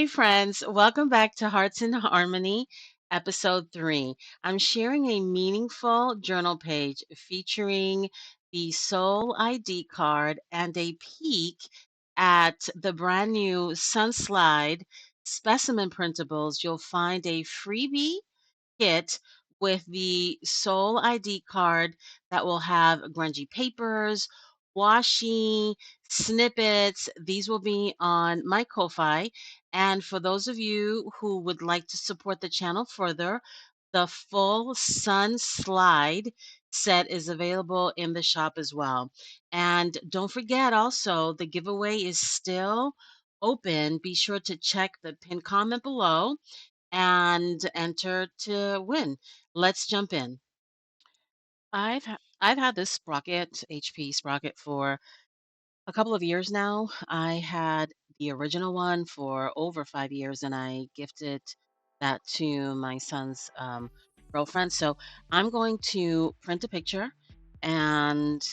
Hey friends, welcome back to Hearts in Harmony, episode 3. I'm sharing a meaningful journal page featuring the Soul ID card and a peek at the brand new SunSlide specimen printables. You'll find a freebie kit with the Soul ID card that will have grungy papers, washi, snippets. These will be on my Ko-Fi. And for those of you who would like to support the channel further, the full Sun Slide set is available in the shop as well. And don't forget also, the giveaway is still open. Be sure to check the pinned comment below and enter to win. Let's jump in. I've had this Sprocket, HP Sprocket, for a couple of years now. I had the original one for over 5 years, and I gifted that to my son's girlfriend. So I'm going to print a picture and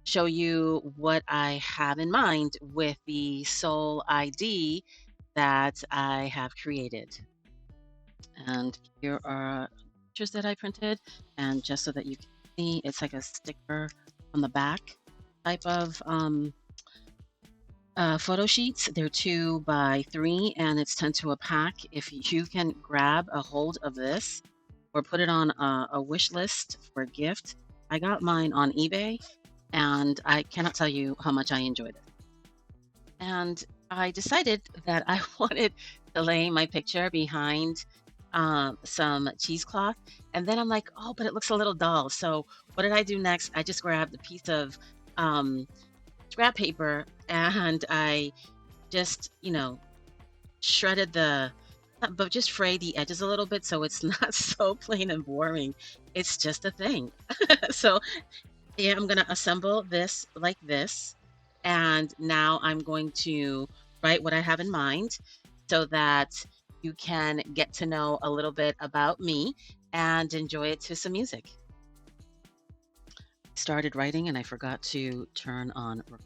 show you what I have in mind with the Soul ID that I have created. And here are pictures that I printed. And just so that you can see, it's like a sticker on the back type of photo sheets. They're 2 by 3 and it's 10 to a pack. If you can grab a hold of this or put it on a wish list for a gift, I got mine on eBay and I cannot tell you how much I enjoyed it. And I decided that I wanted to lay my picture behind some cheesecloth. And then I'm like, oh, but it looks a little dull. So what did I do next? I just grabbed a piece of um, scrap paper and I just, shredded but just frayed the edges a little bit so it's not so plain and boring. It's just a thing. So yeah, I'm going to assemble this like this. And now I'm going to write what I have in mind so that you can get to know a little bit about me and enjoy it to some music. Started writing and I forgot to turn on record.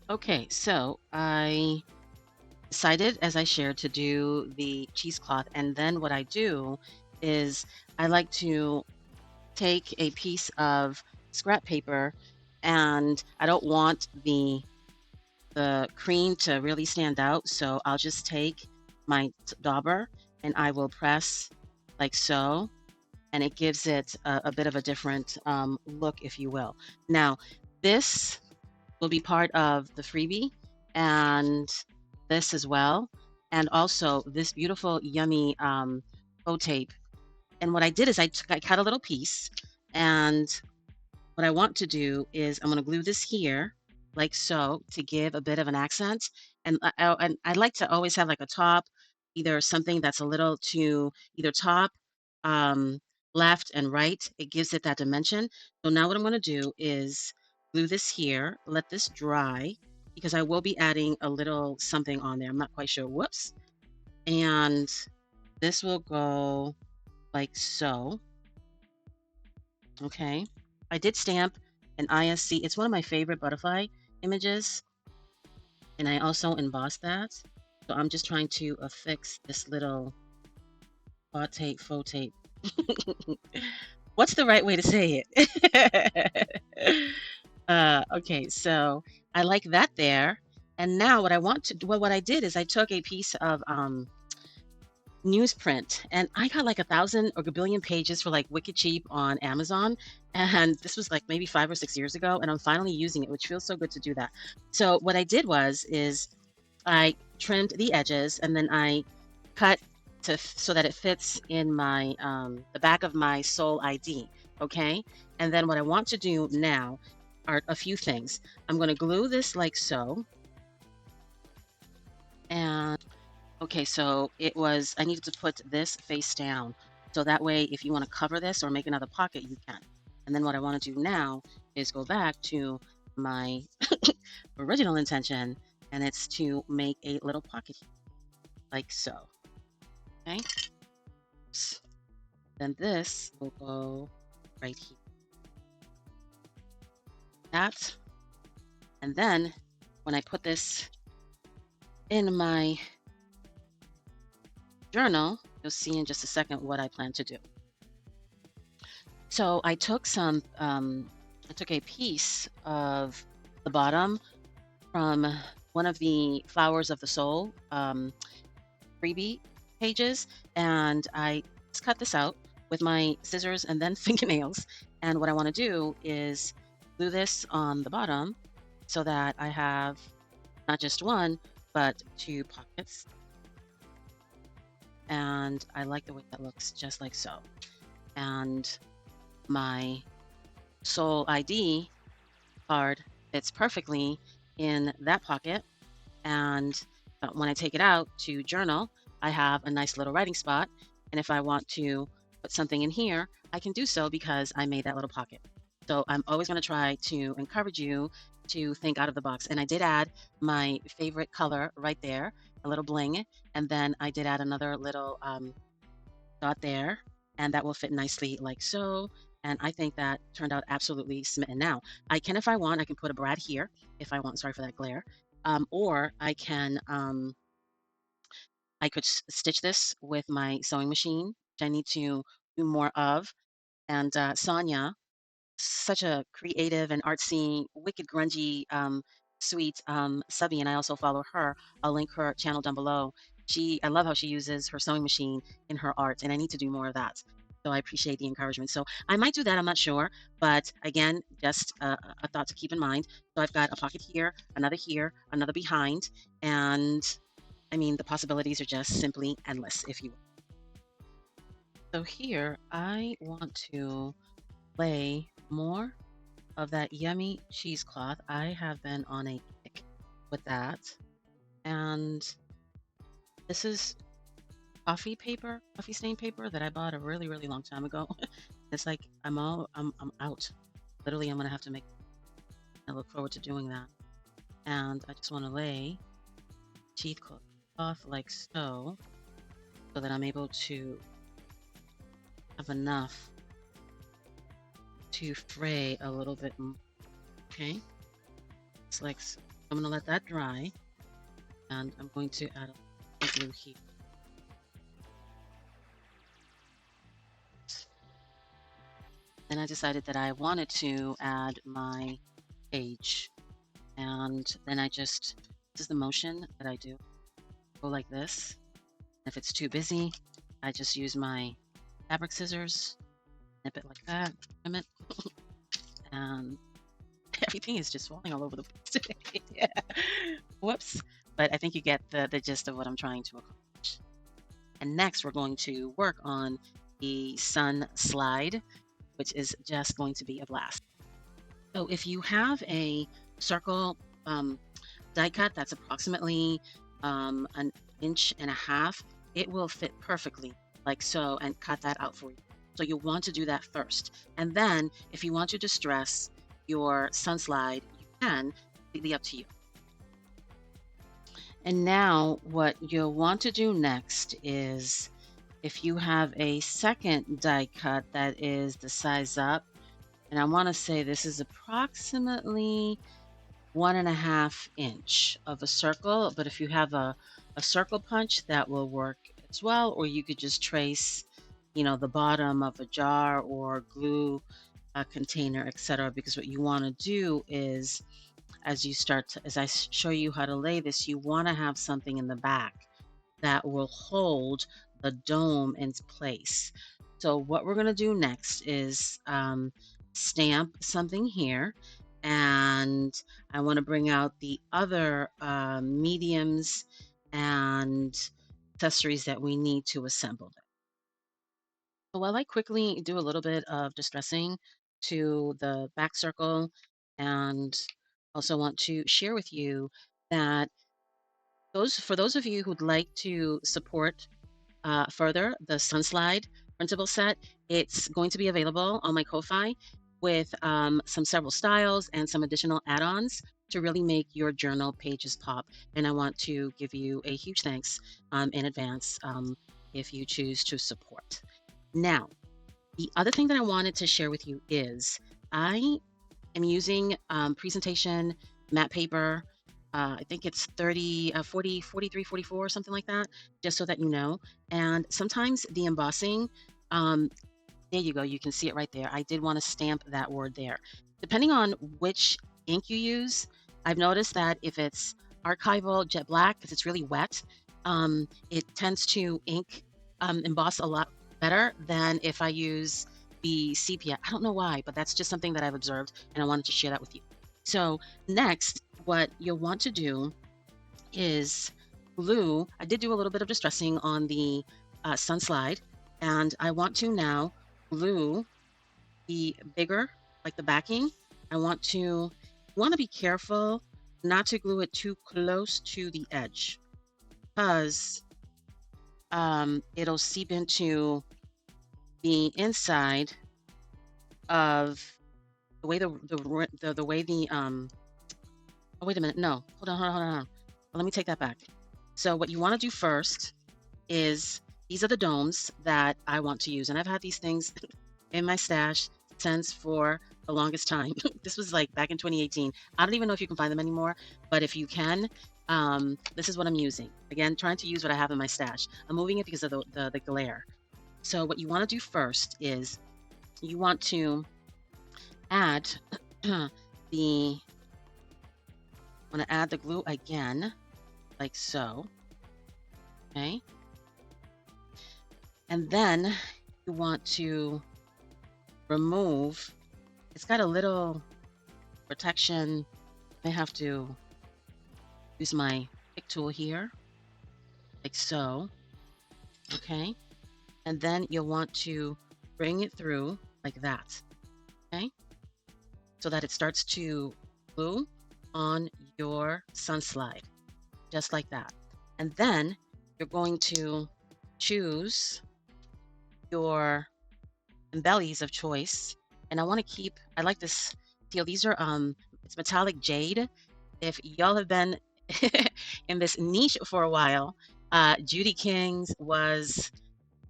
Okay, so I decided, as I shared, to do the cheesecloth. And then what I do is I like to take a piece of scrap paper and I don't want the cream to really stand out. So I'll just take my dauber and I will press like so. And it gives it a bit of a different look, if you will. Now, this will be part of the freebie and this as well. And also this beautiful, yummy faux tape. And what I did is I cut a little piece and what I want to do is I'm going to glue this here like so to give a bit of an accent. And and I'd like to always have like a top, either something that's a little to either top, um, left and right. It gives it that dimension. So now what I'm going to do is glue this here, let this dry because I will be adding a little something on there. I'm not quite sure. Whoops. And this will go like so. Okay. I did stamp an ISC. It's one of my favorite butterfly images. And I also embossed that. So I'm just trying to affix this little faux tape. What's the right way to say it? Okay, so I like that there. And now what I want to do, well, what I did is I took a piece of newsprint and I got like 1,000 or a billion pages for like wicked cheap on Amazon. And this was like maybe 5 or 6 years ago. And I'm finally using it, which feels so good to do that. So what I did is I trimmed the edges and then I cut so that it fits in my the back of my SoulID. Okay, and then what I want to do now are a few things. I'm going to glue this like so, and okay, so I needed to put this face down. So that way, if you want to cover this or make another pocket, you can. And then what I want to do now is go back to my original intention, and it's to make a little pocket here, like so. Okay. Then this will go right here. That. And then when I put this in my journal, you'll see in just a second what I plan to do. So I took I took a piece of the bottom from one of the Flowers of the Soul FREEBIE pages, and I just cut this out with my scissors and then fingernails. And what I want to do is glue this on the bottom so that I have not just one, but two pockets. And I like the way that looks, just like so. And my SoulID card fits perfectly in that pocket. And when I take it out to journal, I have a nice little writing spot. And if I want to put something in here, I can do so because I made that little pocket. So I'm always going to try to encourage you to think out of the box. And I did add my favorite color right there, a little bling. And then I did add another little dot there, and that will fit nicely like so. And I think that turned out absolutely smitten. Now, I can, if I want, I can put a brad here if I want. Sorry for that glare. Or I can, I could stitch this with my sewing machine, which I need to do more of. And Sonya, such a creative and artsy, wicked grungy, sweet subby, and I also follow her. I'll link her channel down below. I love how she uses her sewing machine in her art, and I need to do more of that. So I appreciate the encouragement. So I might do that. I'm not sure, but again, just a thought to keep in mind. So I've got a pocket here, another behind, and I mean the possibilities are just simply endless, if you will. So here I want to lay more of that yummy cheesecloth. I have been on a kick with that. And this is coffee stain paper that I bought a really, really long time ago. It's like I'm out. Literally, I'm gonna have to make. I look forward to doing that. And I just want to lay cheesecloth like so, so that I'm able to have enough to fray a little bit more. Okay, it's like so. I'm gonna let that dry, and I'm going to add a glue here. Then I decided that I wanted to add my page, and then this is the motion that I do. Go like this. If it's too busy, I just use my fabric scissors, snip it like that, trim it, and everything is just falling all over the place today. Yeah. Whoops. But I think you get the gist of what I'm trying to accomplish. And next, we're going to work on the SunSlide, which is just going to be a blast. So if you have a circle die cut that's approximately an 1.5 inches, it will fit perfectly like so, and cut that out for you. So you want to do that first. And then if you want to distress your SunSlide, you can, completely up to you. And now what you'll want to do next is, if you have a second die cut that is the size up, and I want to say this is approximately 1.5 inch of a circle, but if you have a circle punch, that will work as well, or you could just trace, the bottom of a jar or glue a container, etc. Because what you want to do is, as I show you how to lay this, you want to have something in the back that will hold the dome in place. So what we're going to do next is stamp something here, and I want to bring out the other mediums and accessories that we need to assemble it. So while I quickly do a little bit of distressing to the back circle, and also want to share with you that those of you who'd like to support further the SunSlide Printable Set, it's going to be available on my Ko-Fi with some several styles and some additional add-ons to really make your journal pages pop. And I want to give you a huge thanks in advance if you choose to support. Now, the other thing that I wanted to share with you is I am using presentation matte paper. I think it's 30, 40, 43, 44, something like that, just so that you know. And sometimes the embossing, um, there you go, you can see it right there. I did want to stamp that word there. Depending on which ink you use, I've noticed that if it's archival jet black, because it's really wet, it tends to emboss a lot better than if I use the sepia. I don't know why, but that's just something that I've observed, and I wanted to share that with you. So next, what you'll want to do is glue. I did do a little bit of distressing on the SunSlide, and I want to now glue the bigger, like the backing. I want to be careful not to glue it too close to the edge, because it'll seep into the inside of the way the way the oh, wait a minute. No, hold on. Let me take that back. So what you want to do first is these are the domes that I want to use, and I've had these things in my stash since for the longest time. This was like back in 2018. I don't even know if you can find them anymore, but if you can, this is what I'm using. Again, trying to use what I have in my stash. I'm moving it because of the glare. So what you want to do first is you want to add the glue again, like so. Okay. And then you want to remove, it's got a little protection. I have to use my pick tool here, like so. Okay. And then you'll want to bring it through like that. Okay. So that it starts to glue on your SunSlide, just like that. And then you're going to choose your embellies of choice. And I want to keep, I like this deal. These are, it's metallic jade. If y'all have been in this niche for a while, Judy King's was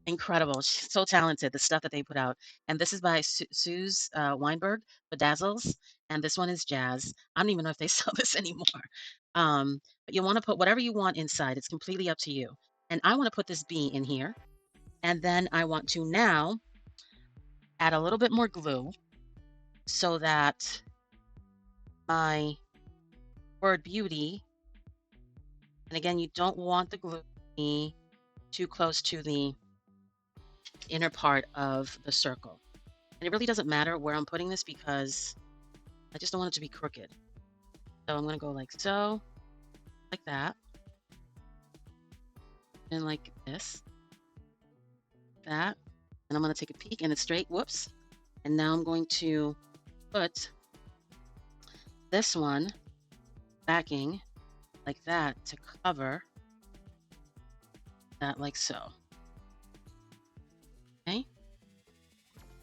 incredible. She's so talented, the stuff that they put out. And this is by Suze Weinberg, Bedazzles. And this one is Jazz. I don't even know if they sell this anymore. But you want to put whatever you want inside. It's completely up to you. And I want to put this bee in here. And then I want to now add a little bit more glue so that my word beauty, and again, you don't want the glue to be too close to the inner part of the circle. And it really doesn't matter where I'm putting this because I just don't want it to be crooked. So I'm going to go like so, like that, and like this, that. And I'm going to take a peek and it's straight. Whoops. And now I'm going to put this one backing like that to cover that, like so. Okay.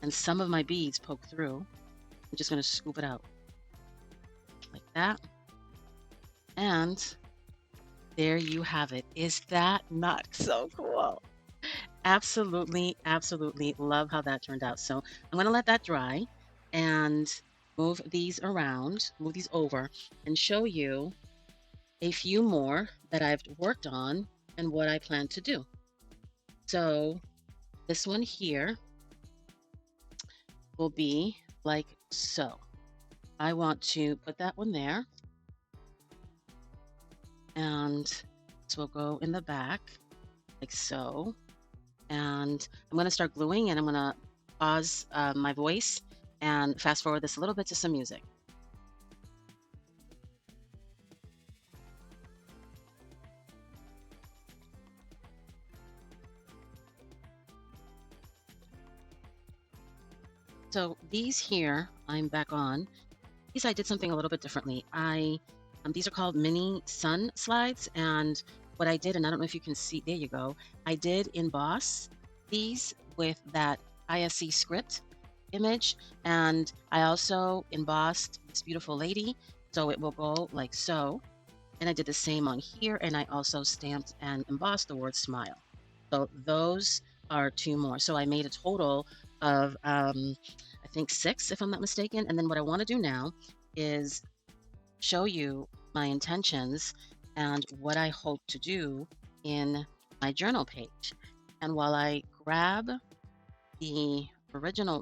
And some of my beads poke through. I'm just going to scoop it out like that. And there you have it. Is that not so cool? Absolutely, absolutely love how that turned out. So I'm going to let that dry and move these around, move these over, and show you a few more that I've worked on and what I plan to do. So this one here will be like so. I want to put that one there, and this will go in the back like so. And I'm going to start gluing, and I'm going to pause my voice and fast forward this a little bit to some music. So these here, I'm back on. These I did something a little bit differently. These are called mini sun slides, and what I did, and I don't know if you can see, there you go. I did emboss these with that ISC script image, and I also embossed this beautiful lady, so it will go like so. And I did the same on here, and I also stamped and embossed the word smile. So those are two more. So I made a total of, I think, six, if I'm not mistaken. And then what I want to do now is show you my intentions and what I hope to do in my journal page. And while I grab the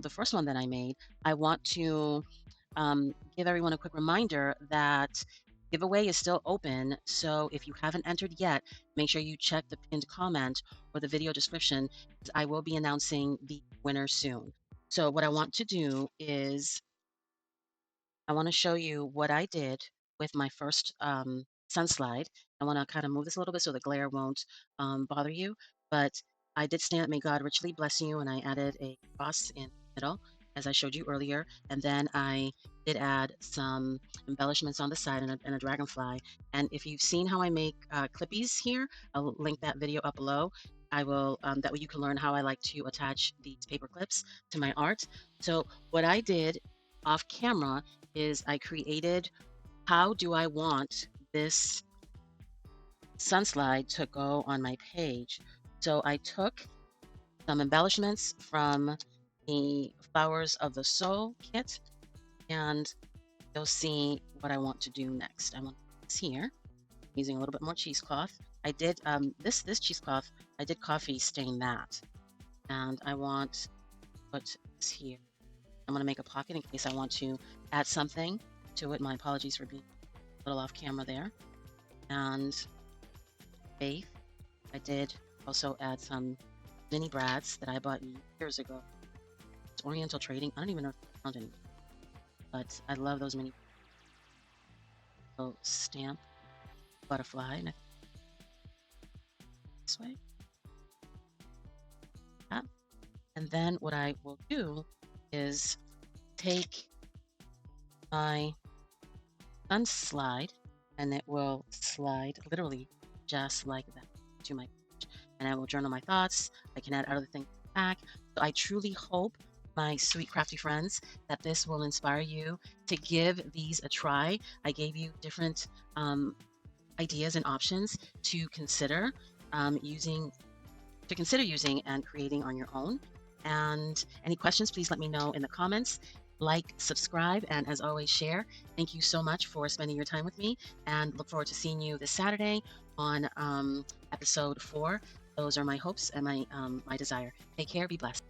first one that I made, I want to give everyone a quick reminder that giveaway is still open. So if you haven't entered yet, make sure you check the pinned comment or the video description, because I will be announcing the winner soon. So what I want to do is I want to show you what I did with my first SunSlide. I want to kind of move this a little bit so the glare won't bother you. But I did stamp "May God richly bless you," and I added a cross in the middle, as I showed you earlier. And then I did add some embellishments on the side and a dragonfly. And if you've seen how I make Clippies here, I'll link that video up below. I will, that way you can learn how I like to attach these paper clips to my art. So what I did off camera is I created how do I want this SunSlide to go on my page. So I took some embellishments from the Flowers of the Soul kit, and you'll see what I want to do next. I want this here, using a little bit more cheesecloth. I did this cheesecloth, I did coffee stain that, and I want to put this here. I'm going to make a pocket in case I want to add something to it. My apologies for being a little off camera there. And faith, I did also add some mini brads that I bought years ago. It's Oriental Trading. I don't even know if I found any, but I love those mini. So stamp butterfly, and this way. Yeah. And then what I will do is take my SunSlide, and it will slide literally just like that to my page. And I will journal my thoughts. I can add other things back. So I truly hope, my sweet crafty friends, that this will inspire you to give these a try. I gave you different ideas and options to consider using and creating on your own. And any questions, please let me know in the comments. Like, subscribe, and as always, share. Thank you so much for spending your time with me, and look forward to seeing you this Saturday on episode 4. Those are my hopes and my desire. Take care. Be blessed.